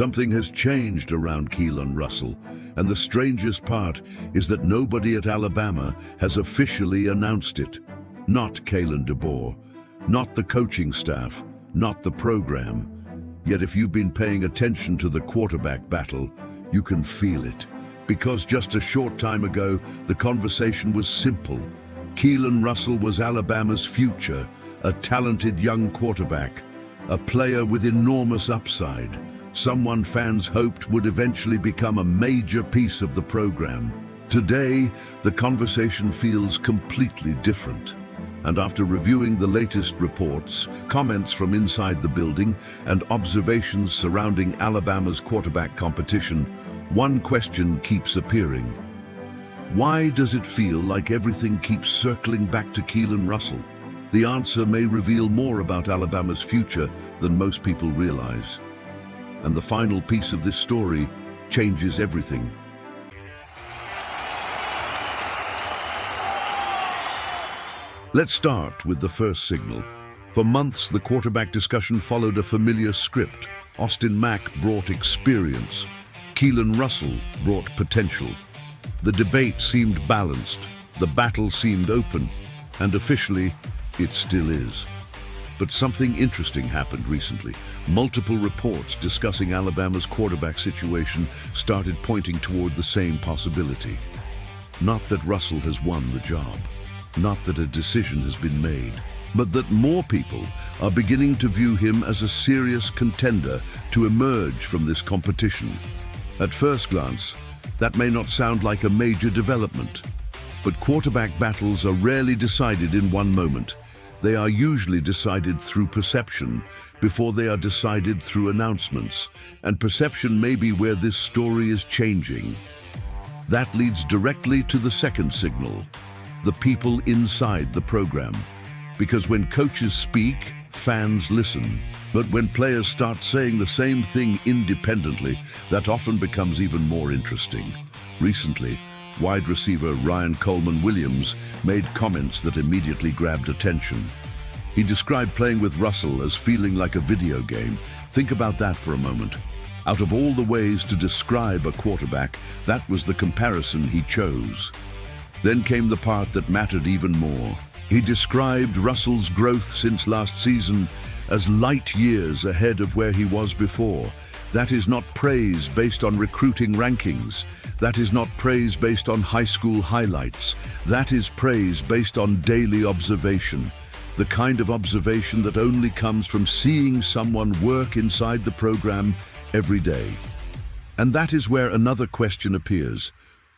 Something has changed around Keelon Russell, and the strangest part is that nobody at Alabama has officially announced it. Not Kalen DeBoer, not the coaching staff, not the program. Yet if you've been paying attention to the quarterback battle, you can feel it. Because just a short time ago, the conversation was simple. Keelon Russell was Alabama's future, a talented young quarterback, a player with enormous upside, someone fans hoped would eventually become a major piece of the program. Today, the conversation feels completely different. And after reviewing the latest reports, comments from inside the building, and observations surrounding Alabama's quarterback competition, one question keeps appearing. Why does it feel like everything keeps circling back to Keelon Russell? The answer may reveal more about Alabama's future than most people realize. And the final piece of this story changes everything. Let's start with the first signal. For months, the quarterback discussion followed a familiar script. Austin Mack brought experience. Keelon Russell brought potential. The debate seemed balanced. The battle seemed open. And officially, it still is. But something interesting happened recently. Multiple reports discussing Alabama's quarterback situation started pointing toward the same possibility. Not that Russell has won the job. Not that a decision has been made, but that more people are beginning to view him as a serious contender to emerge from this competition. At first glance, that may not sound like a major development, but quarterback battles are rarely decided in one moment. They are usually decided through perception before they are decided through announcements, and perception may be where this story is changing. That leads directly to the second signal. The people inside the program. Because when coaches speak, fans listen. But when players start saying the same thing independently, that often becomes even more interesting. Recently, wide receiver Ryan Coleman-Williams made comments that immediately grabbed attention. He described playing with Russell as feeling like a video game. Think about that for a moment. Out of all the ways to describe a quarterback, that was the comparison he chose. Then came the part that mattered even more. He described Russell's growth since last season as light years ahead of where he was before. That is not praise based on recruiting rankings. That is not praise based on high school highlights. That is praise based on daily observation. The kind of observation that only comes from seeing someone work inside the program every day. And that is where another question appears.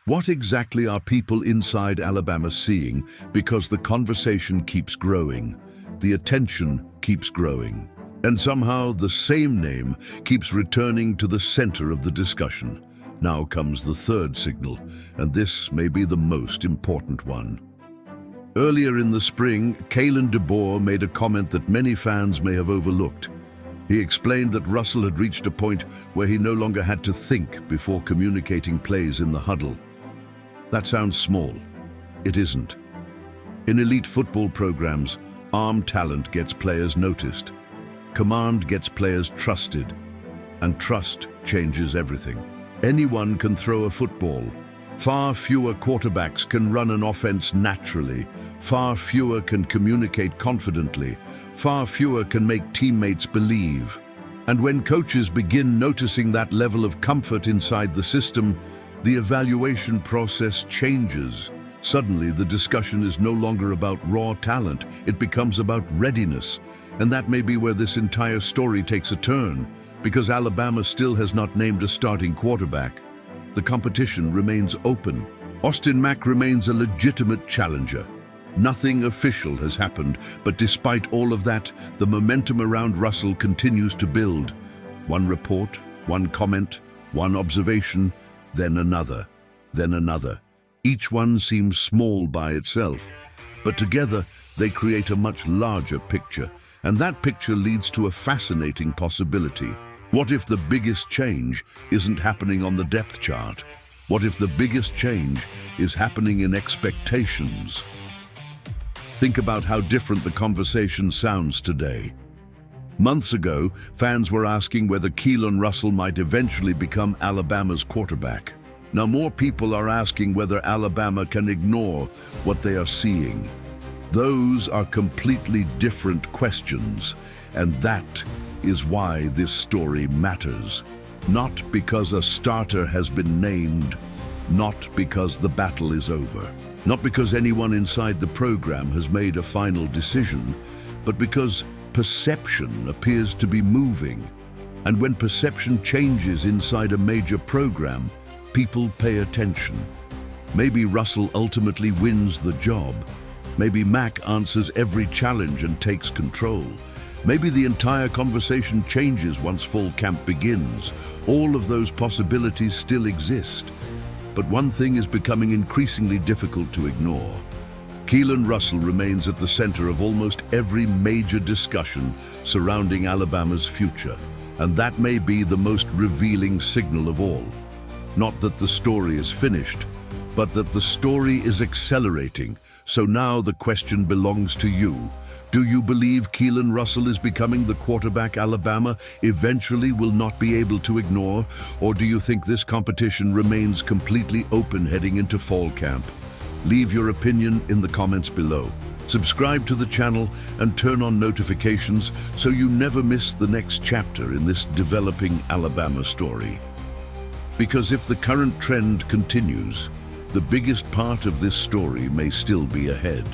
What exactly are people inside Alabama seeing? Because the conversation keeps growing, the attention keeps growing, and somehow the same name keeps returning to the center of the discussion. Now comes the third signal, and this may be the most important one. Earlier in the spring, Kalen DeBoer made a comment that many fans may have overlooked. He explained that Russell had reached a point where he no longer had to think before communicating plays in the huddle. That sounds small. It isn't. In elite football programs, arm talent gets players noticed. Command gets players trusted. And trust changes everything. Anyone can throw a football. Far fewer quarterbacks can run an offense naturally. Far fewer can communicate confidently. Far fewer can make teammates believe. And when coaches begin noticing that level of comfort inside the system, the evaluation process changes. Suddenly, the discussion is no longer about raw talent. It becomes about readiness. And that may be where this entire story takes a turn, because Alabama still has not named a starting quarterback. The competition remains open. Austin Mack remains a legitimate challenger. Nothing official has happened, but despite all of that, the momentum around Russell continues to build. One report, one comment, one observation, then another, then another. Each one seems small by itself, but together they create a much larger picture, and that picture leads to a fascinating possibility. What if the biggest change isn't happening on the depth chart? What if the biggest change is happening in expectations? Think about how different the conversation sounds today. Months ago, fans were asking whether Keelon Russell might eventually become Alabama's quarterback. Now more people are asking whether Alabama can ignore what they are seeing. Those are completely different questions, and that is why this story matters. Not because a starter has been named, not because the battle is over, not because anyone inside the program has made a final decision, but because perception appears to be moving. And when perception changes inside a major program, people pay attention. Maybe Russell ultimately wins the job. Maybe Mac answers every challenge and takes control. Maybe the entire conversation changes once fall camp begins. All of those possibilities still exist. But one thing is becoming increasingly difficult to ignore. Keelon Russell remains at the center of almost every major discussion surrounding Alabama's future, and that may be the most revealing signal of all. Not that the story is finished, but that the story is accelerating. So now the question belongs to you. Do you believe Keelon Russell is becoming the quarterback Alabama eventually will not be able to ignore? Or do you think this competition remains completely open heading into fall camp? Leave your opinion in the comments below. Subscribe to the channel and turn on notifications so you never miss the next chapter in this developing Alabama story. Because if the current trend continues, the biggest part of this story may still be ahead.